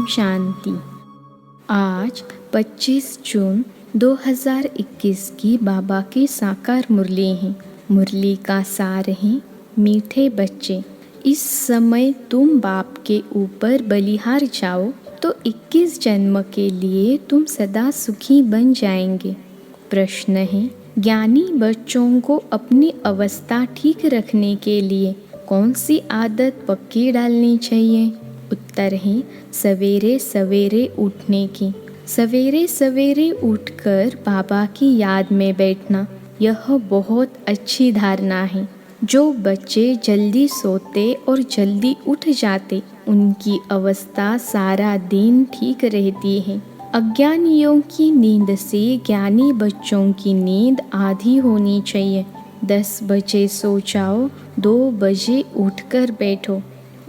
शांति। आज 25 जून 2021 की बाबा की साकार मुरली है। मुरली का सार है, मीठे बच्चे, इस समय तुम बाप के ऊपर बलिहार जाओ तो 21 जन्म के लिए तुम सदा सुखी बन जाएंगे। प्रश्न है, ज्ञानी बच्चों को अपनी अवस्था ठीक रखने के लिए कौन सी आदत पक्की डालनी चाहिए? उत्तर है, सवेरे सवेरे उठने की। सवेरे सवेरे उठकर बाबा की याद में बैठना, यह बहुत अच्छी धारणा है। जो बच्चे जल्दी सोते और जल्दी उठ जाते, उनकी अवस्था सारा दिन ठीक रहती है। अज्ञानियों की नींद से ज्ञानी बच्चों की नींद आधी होनी चाहिए। 10 बजे सो जाओ, 2 बजे उठकर बैठो।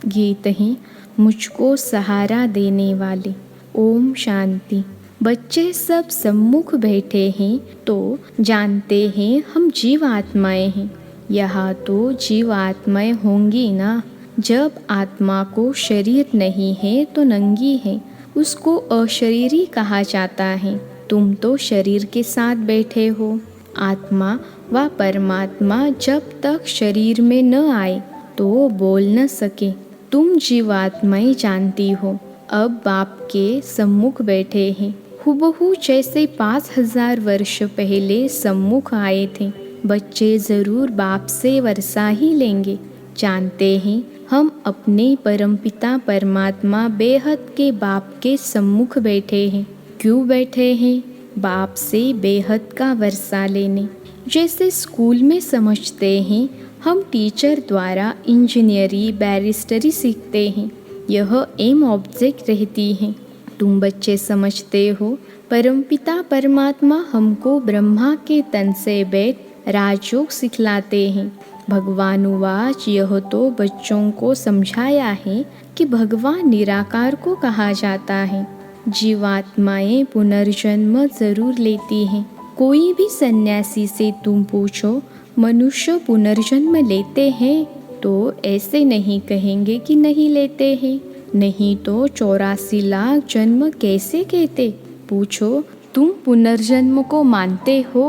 गीत है, मुझको सहारा देने वाले। ओम शांति। बच्चे सब सम्मुख बैठे हैं तो जानते हैं हम जीव आत्माएं हैं। यहाँ तो जीव आत्माएं होंगी ना। जब आत्मा को शरीर नहीं है तो नंगी है, उसको अशरीरी कहा जाता है। तुम तो शरीर के साथ बैठे हो। आत्मा व परमात्मा जब तक शरीर में न आए तो बोल न सके। तुम जीवात्माएं जानती हो। अब बाप के सम्मुख बैठे हैं, हुबहू जैसे 5000 वर्ष पहले सम्मुख आए थे। बच्चे जरूर बाप से वर्षा ही लेंगे। जानते हैं हम अपने परमपिता परमात्मा बेहद के बाप के सम्मुख बैठे हैं। क्यों बैठे हैं? बाप से बेहद का वर्षा लेने। जैसे स्कूल में समझते हैं हम टीचर द्वारा इंजीनियरी बैरिस्टरी सीखते हैं, यह एम ऑब्जेक्ट रहती है। तुम बच्चे समझते हो परमपिता परमात्मा हमको ब्रह्मा के तन से बैठ राजयोग सिखलाते हैं। भगवान उवाच, यह तो बच्चों को समझाया है कि भगवान निराकार को कहा जाता है। जीवात्माएं पुनर्जन्म जरूर लेती हैं। कोई भी सन्यासी से तुम पूछो मनुष्य पुनर्जन्म लेते हैं तो ऐसे नहीं कहेंगे कि नहीं लेते हैं। नहीं तो 84 लाख जन्म कैसे कहते? पूछो तुम पुनर्जन्म को मानते हो?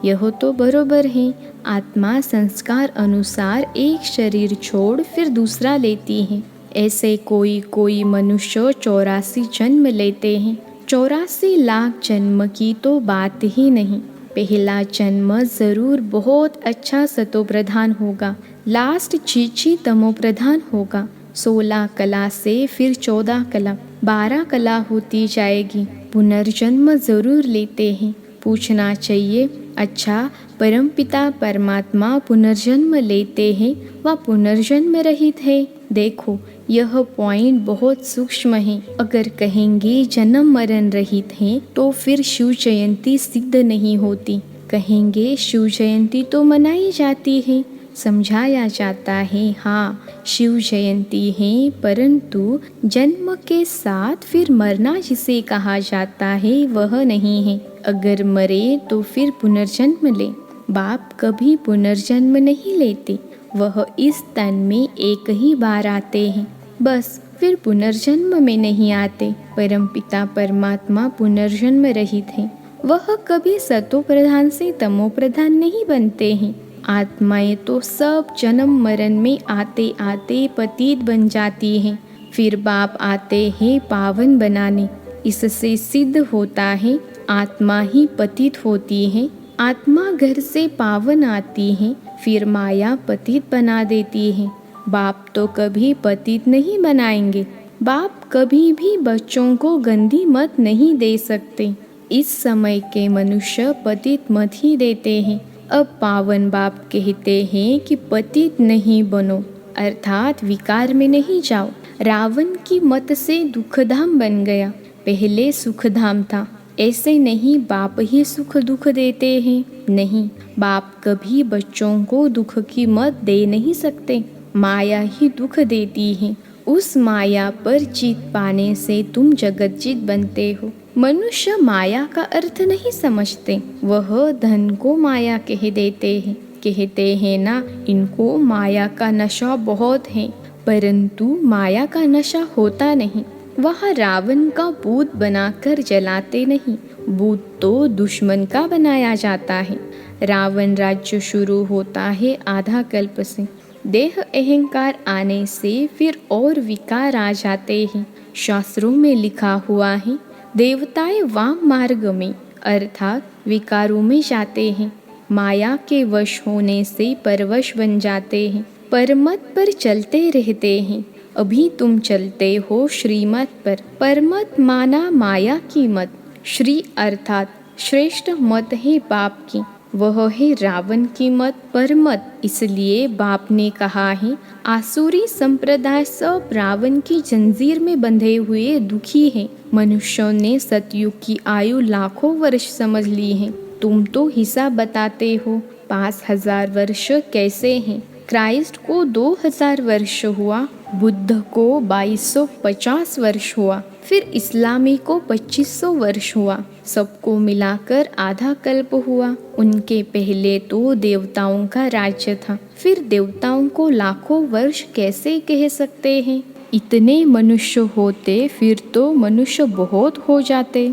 यह तो बरोबर है। आत्मा संस्कार अनुसार एक शरीर छोड़ फिर दूसरा लेती है। ऐसे कोई मनुष्य 84 जन्म लेते हैं। 84 लाख जन्म की तो बात ही नहीं। पहला जन्म जरूर बहुत अच्छा सतोप्रधान होगा, लास्ट चीची तमोप्रधान होगा। 16 कला से फिर 14 कला, 12 कला होती जाएगी। पुनर्जन्म जरूर लेते हैं। पूछना चाहिए, अच्छा परमपिता परमात्मा पुनर्जन्म लेते हैं व पुनर्जन्म रहित है? देखो यह पॉइंट बहुत सूक्ष्म है। अगर कहेंगे जन्म मरण रहित हैं तो फिर शिव जयंती सिद्ध नहीं होती। कहेंगे शिव जयंती तो मनाई जाती है, समझाया जाता है, हाँ शिव जयंती है, परंतु जन्म के साथ फिर मरना जिसे कहा जाता है वह नहीं है। अगर मरे तो फिर पुनर्जन्म ले। बाप कभी पुनर्जन्म नहीं लेते, वह इस तन में एक ही बार आते हैं, बस फिर पुनर्जन्म में नहीं आते। परमपिता परमात्मा पुनर्जन्म रहित हैं। वह कभी सतो प्रधान से तमो प्रधान नहीं बनते हैं। आत्माएं तो सब जन्म मरण में आते आते पतित बन जाती हैं। फिर बाप आते हैं पावन बनाने। इससे सिद्ध होता है आत्मा ही पतित होती है। आत्मा घर से पावन आती है, फिर माया पतित बना देती है। बाप तो कभी पतित नहीं बनाएंगे। बाप कभी भी बच्चों को गंदी मत नहीं दे सकते। इस समय के मनुष्य पतित मत ही देते हैं। अब पावन बाप कहते हैं कि पतित नहीं बनो, अर्थात विकार में नहीं जाओ। रावण की मत से दुखधाम बन गया, पहले सुखधाम था। ऐसे नहीं बाप ही सुख दुख देते हैं, नहीं, बाप कभी बच्चों को दुख की मत दे नहीं सकते। माया ही दुख देती है। उस माया पर जीत पाने से तुम जगतजीत बनते हो। मनुष्य माया का अर्थ नहीं समझते, वह धन को माया कह देते हैं। कहते हैं ना, इनको माया का नशा बहुत है, परंतु माया का नशा होता नहीं। वह रावण का भूत बनाकर जलाते नहीं, भूत तो दुश्मन का बनाया जाता है। रावण राज्य शुरू होता है आधा कल्प से। देह अहंकार आने से फिर और विकार आ जाते हैं। शास्त्रों में लिखा हुआ है, देवताएं वाम मार्ग में अर्थात विकारों में जाते हैं। माया के वश होने से परवश बन जाते हैं, परमत पर चलते रहते हैं। अभी तुम चलते हो श्रीमत पर, परमत माना माया की मत। श्री अर्थात श्रेष्ठ मत है बाप की, वह है रावण की मत परमत। इसलिए बाप ने कहा है, आसुरी संप्रदाय सब रावण की जंजीर में बंधे हुए दुखी हैं। मनुष्यों ने सतयुग की आयु लाखों वर्ष समझ ली है। तुम तो हिसाब बताते हो 5000 वर्ष कैसे हैं। क्राइस्ट को 2000 वर्ष हुआ, बुद्ध को 2250 वर्ष हुआ, फिर इस्लामी को 2500 वर्ष हुआ, सबको मिलाकर आधा कल्प हुआ। उनके पहले तो देवताओं का राज्य था, फिर देवताओं को लाखों वर्ष कैसे कह सकते हैं। इतने मनुष्य होते फिर तो मनुष्य बहुत हो जाते।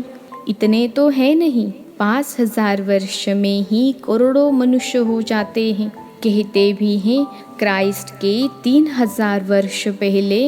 इतने तो है नहीं, 5000 वर्ष में ही करोड़ों मनुष्य हो जाते हैं। कहते भी हैं क्राइस्ट के 3000 वर्ष पहले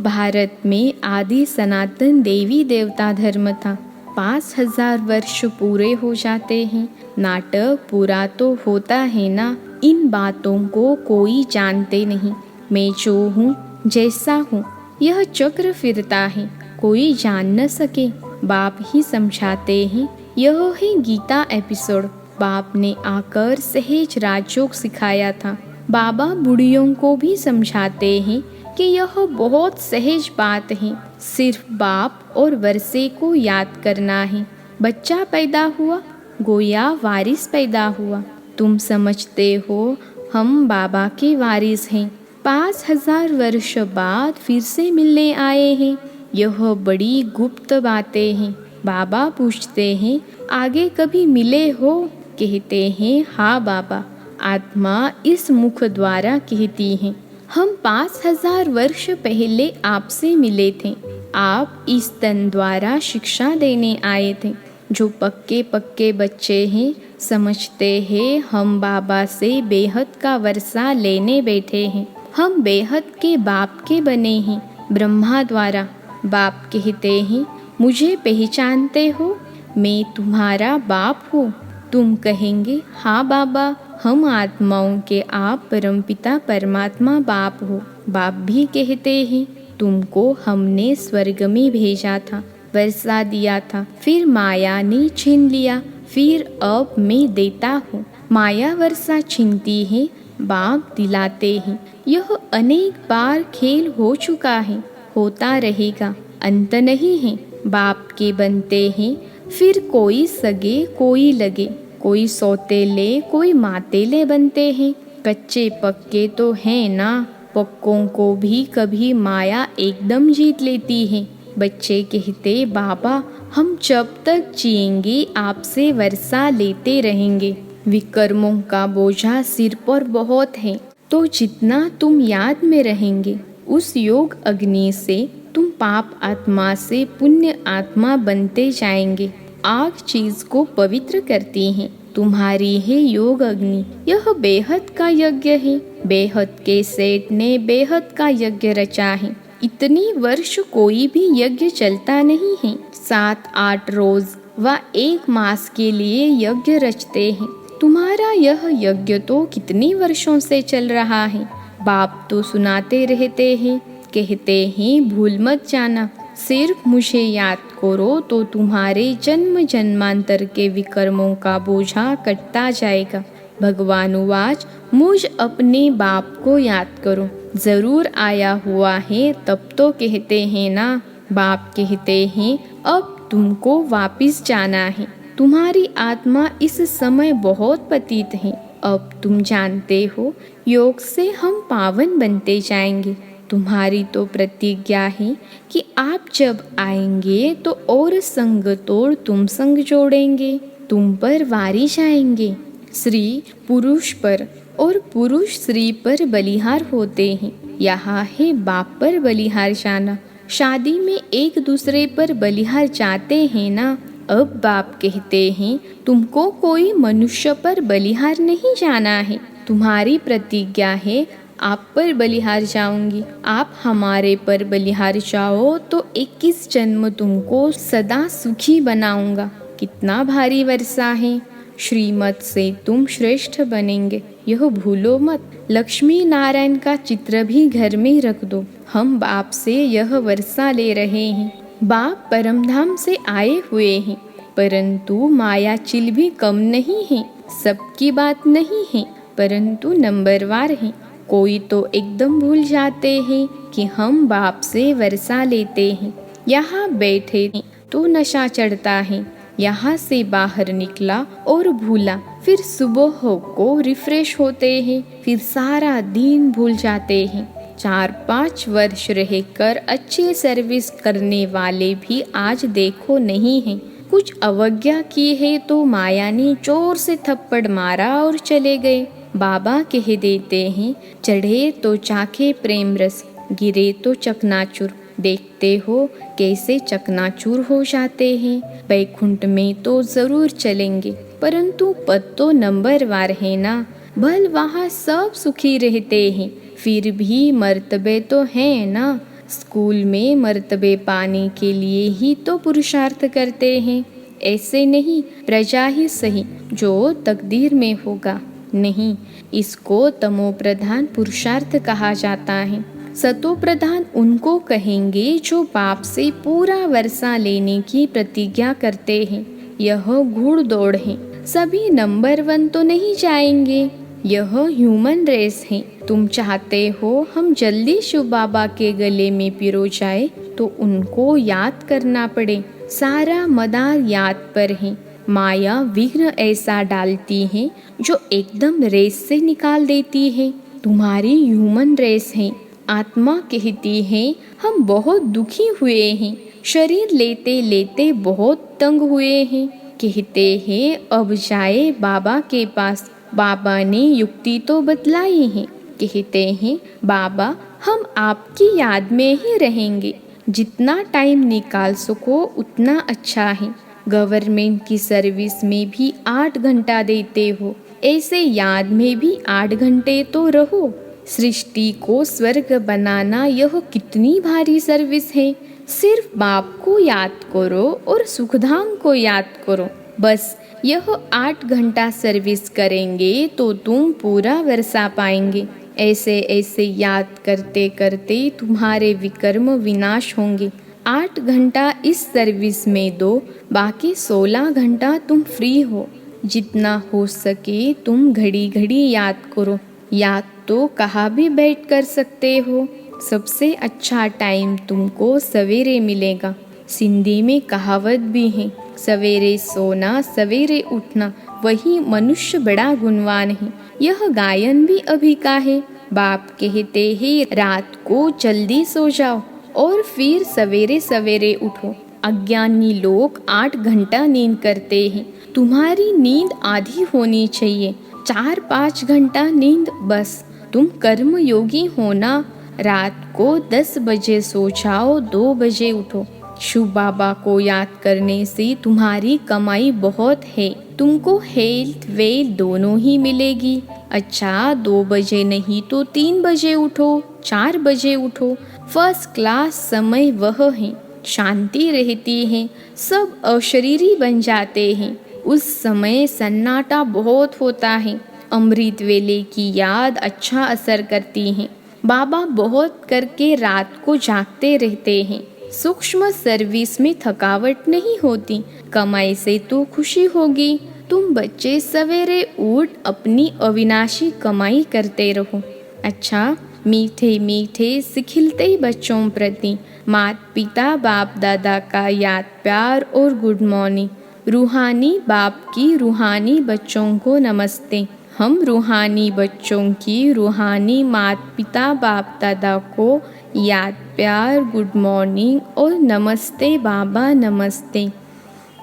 भारत में आदि सनातन देवी देवता धर्म था। 5000 वर्ष पूरे हो जाते हैं, नाटक पूरा तो होता है ना। इन बातों को कोई जानते नहीं। मैं जो हूँ जैसा हूँ, यह चक्र फिरता है, कोई जान न सके। बाप ही समझाते हैं। यह है गीता एपिसोड। बाप ने आकर सहज राजयोग सिखाया था। बाबा बुढ़ियों को भी समझाते हैं कि यह बहुत सहज बात है, सिर्फ बाप और वर्षे को याद करना है। बच्चा पैदा हुआ, गोया वारिस पैदा हुआ। तुम समझते हो हम बाबा के वारिस हैं। 5000 वर्ष बाद फिर से मिलने आए हैं। यह बड़ी गुप्त बातें हैं। बाबा पूछते हैं, आगे कभी मिले हो? कहते हैं, हाँ बाबा। आत्मा इस मुख द्वारा कहती है, हम 5000 वर्ष पहले आपसे मिले थे। आप इस तन द्वारा शिक्षा देने आए थे। जो पक्के पक्के बच्चे हैं समझते हैं हम बाबा से बेहद का वर्षा लेने बैठे हैं। हम बेहद के बाप के बने हैं ब्रह्मा द्वारा। बाप कहते हैं, मुझे पहचानते हो? मैं तुम्हारा बाप हूँ। तुम कहेंगे, हाँ बाबा, हम आत्माओं के आप परमपिता परमात्मा बाप हो। बाप भी कहते हैं, तुमको हमने स्वर्ग में भेजा था, वर्षा दिया था, फिर माया ने छीन लिया, फिर अब मैं देता हूँ। माया वर्षा छीनती है, बाप दिलाते हैं। यह अनेक बार खेल हो चुका है, होता रहेगा, अंत नहीं है। बाप के बनते हैं, फिर कोई सगे कोई लगे, कोई सौतेले कोई मातेले बनते हैं। कच्चे पक्के तो हैं ना, पक्कों को भी कभी माया एकदम जीत लेती है। बच्चे कहते, बाबा हम जब तक जिएंगे आपसे वर्षा लेते रहेंगे। विकर्मों का बोझा सिर पर बहुत है, तो जितना तुम याद में रहेंगे उस योग अग्नि से तुम पाप आत्मा से पुण्य आत्मा बनते जाएंगे। आग चीज को पवित्र करती है, तुम्हारी है योग अग्नि। यह बेहद का यज्ञ है। बेहद के सेठ ने बेहद का यज्ञ रचा है। इतनी वर्ष कोई भी यज्ञ चलता नहीं है। 7-8 रोज व 1 मास के लिए यज्ञ रचते हैं। तुम्हारा यह यज्ञ तो कितनी वर्षों से चल रहा है। बाप तो सुनाते रहते हैं, कहते हैं भूल मत जाना, सिर्फ मुझे याद करो तो तुम्हारे जन्म जन्मांतर के विकर्मों का बोझा कटता जाएगा। भगवान उवाच, मुझ अपने बाप को याद करो, जरूर आया हुआ है तब तो कहते हैं ना। बाप कहते हैं अब तुमको वापिस जाना है। तुम्हारी आत्मा इस समय बहुत पतित है। अब तुम जानते हो योग से हम पावन बनते जाएंगे। तुम्हारी तो प्रतिज्ञा है कि आप जब आएंगे तो और संग तोड़ तुम संग जोड़ेंगे, तुम पर वारी जाएंगे। स्त्री पुरुष पर और पुरुष स्त्री पर बलिहार होते हैं। यहाँ है बाप पर बलिहार जाना। शादी में एक दूसरे पर बलिहार जाते हैं ना। अब बाप कहते हैं तुमको कोई मनुष्य पर बलिहार नहीं जाना है। तुम्हारी प्रतिज्ञा है आप पर बलिहार जाऊंगी। आप हमारे पर बलिहार जाओ तो 21 जन्म तुमको सदा सुखी बनाऊंगा। कितना भारी वर्षा है। श्रीमत से तुम श्रेष्ठ बनेंगे, यह भूलो मत। लक्ष्मी नारायण का चित्र भी घर में रख दो। हम बाप से यह वर्षा ले रहे हैं। बाप परमधाम से आए हुए हैं, परंतु मायाचिल भी कम नहीं है। सबकी बात नहीं है, परंतु नंबरवार है। कोई तो एकदम भूल जाते हैं कि हम बाप से वर्षा लेते हैं। यहाँ बैठे तो नशा चढ़ता है, यहाँ से बाहर निकला और भूला, फिर सुबह को रिफ्रेश होते हैं, फिर सारा दिन भूल जाते हैं। 4-5 वर्ष रहकर अच्छी सर्विस करने वाले भी आज देखो नहीं हैं। कुछ अवज्ञा की है तो माया ने जोर से थप्पड़ मारा और चले गए। बाबा कह देते हैं चढ़े तो चाखे प्रेम रस, गिरे तो चकनाचूर। देखते हो कैसे चकनाचूर हो जाते हैं। बैकुंठ में तो जरूर चलेंगे, परंतु पद तो नंबरवार है ना। भल वहाँ सब सुखी रहते हैं, फिर भी मर्तबे तो हैं ना। स्कूल में मर्तबे पाने के लिए ही तो पुरुषार्थ करते हैं, ऐसे नहीं प्रजा ही सही जो तकदीर में होगा। नहीं, इसको तमो प्रधान पुरुषार्थ कहा जाता है। सतो प्रधान उनको कहेंगे जो पाप से पूरा वर्षा लेने की प्रतिज्ञा करते हैं। यह घुड़ दौड़ है, सभी नंबर 1 तो नहीं जाएंगे। यह ह्यूमन रेस है। तुम चाहते हो हम जल्दी शिव बाबा के गले में पिरो जाए तो उनको याद करना पड़े। सारा मदार याद पर है। माया विघ्न ऐसा डालती है जो एकदम रेस से निकाल देती है। तुम्हारी ह्यूमन रेस है। आत्मा कहती है हम बहुत दुखी हुए हैं, शरीर लेते लेते बहुत तंग हुए हैं। कहते हैं अब जाए बाबा के पास। बाबा ने युक्ति तो बतलाई है। कहते हैं बाबा हम आपकी याद में ही रहेंगे, जितना टाइम निकाल सको उतना अच्छा है। गवर्नमेंट की सर्विस में भी 8 घंटा देते हो, ऐसे याद में भी 8 घंटे तो रहो। सृष्टि को स्वर्ग बनाना यह कितनी भारी सर्विस है। सिर्फ बाप को याद करो और सुखधाम को याद करो, बस यह 8 घंटा सर्विस करेंगे तो तुम पूरा वर्षा पाएंगे। ऐसे ऐसे याद करते करते तुम्हारे विकर्म विनाश होंगे। 8 घंटा इस सर्विस में दो, बाकी 16 घंटा तुम फ्री हो। जितना हो सके तुम घड़ी घड़ी याद करो। याद तो कहाँ भी बैठ कर सकते हो। सबसे अच्छा टाइम तुमको सवेरे मिलेगा। सिंधी में कहावत भी है, सवेरे सोना सवेरे उठना वही मनुष्य बड़ा गुणवान है। यह गायन भी अभी का है। बाप कहते हैं रात को जल्दी सो जाओ और फिर सवेरे सवेरे उठो। अज्ञानी लोग 8 घंटा नींद करते हैं। तुम्हारी नींद आधी होनी चाहिए, 4-5 घंटा नींद बस। तुम कर्म योगी होना। रात को 10 बजे सो जाओ, 2 बजे उठो। शिव बाबा को याद करने से तुम्हारी कमाई बहुत है। तुमको हेल्थ वेल्थ दोनों ही मिलेगी। अच्छा 2 बजे नहीं तो 3 बजे उठो, 4 बजे उठो। फर्स्ट क्लास समय वह है, शांति रहती है, सब अशरीरी बन जाते हैं। उस समय सन्नाटा बहुत होता है। अमृत वेले की याद अच्छा असर करती है। बाबा बहुत करके रात को जागते रहते हैं। सूक्ष्म सर्विस में थकावट नहीं होती। कमाई से तो खुशी होगी। तुम बच्चे सवेरे उठ अपनी अविनाशी कमाई करते रहो। अच्छा मीठे मीठे सिखिलते बच्चों प्रति माता पिता बाप दादा का याद प्यार और गुड मॉर्निंग। रूहानी बाप की रूहानी बच्चों को नमस्ते। हम रूहानी बच्चों की रूहानी माता पिता बाप दादा को याद प्यार गुड मॉर्निंग और नमस्ते बाबा नमस्ते।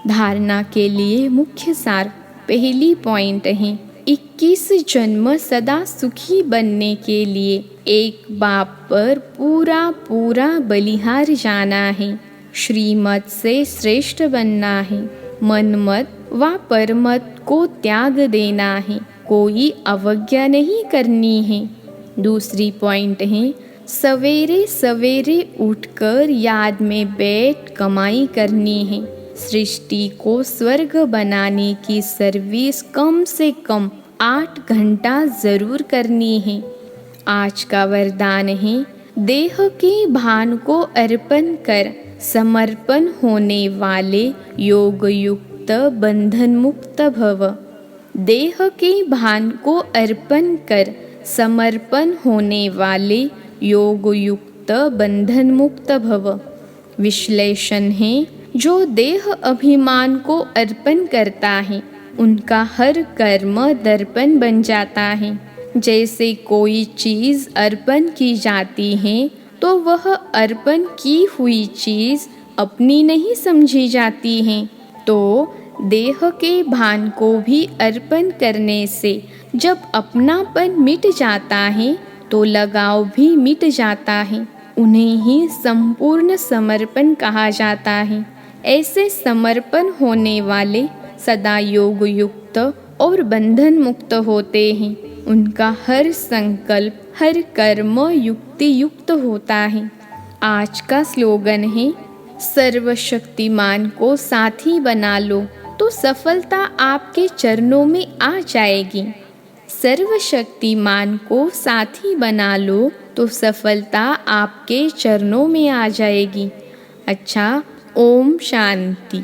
धारणा के लिए मुख्य सार पहली पॉइंट है 21 जन्म सदा सुखी बनने के लिए एक बाप पर पूरा पूरा बलिहार जाना है। श्रीमत से श्रेष्ठ बनना है। मनमत व परमत को त्याग देना है। कोई अवज्ञा नहीं करनी है। दूसरी पॉइंट है, सवेरे सवेरे उठकर याद में बैठ कमाई करनी है। सृष्टि को स्वर्ग बनाने की सर्विस कम से कम 8 घंटा जरूर करनी है। आज का वरदान है, देह के भान को अर्पण कर समर्पण होने वाले योग युक्त बंधन मुक्त भव। देह के भान को अर्पण कर समर्पण होने वाले योग युक्त बंधन मुक्त भव। विश्लेषण है, जो देह अभिमान को अर्पण करता है उनका हर कर्म दर्पण बन जाता है। जैसे कोई चीज़ अर्पण की जाती है तो वह अर्पण की हुई चीज़ अपनी नहीं समझी जाती है। तो देह के भान को भी अर्पण करने से जब अपनापन मिट जाता है तो लगाव भी मिट जाता है। उन्हें ही संपूर्ण समर्पण कहा जाता है। ऐसे समर्पण होने वाले सदा योग युक्त और बंधन मुक्त होते हैं। उनका हर संकल्प हर कर्म युक्ति युक्त होता है। आज का स्लोगन है, सर्वशक्तिमान को साथी बना लो तो सफलता आपके चरणों में आ जाएगी। सर्वशक्तिमान को साथी बना लो तो सफलता आपके चरणों में आ जाएगी। अच्छा, ओम शांति।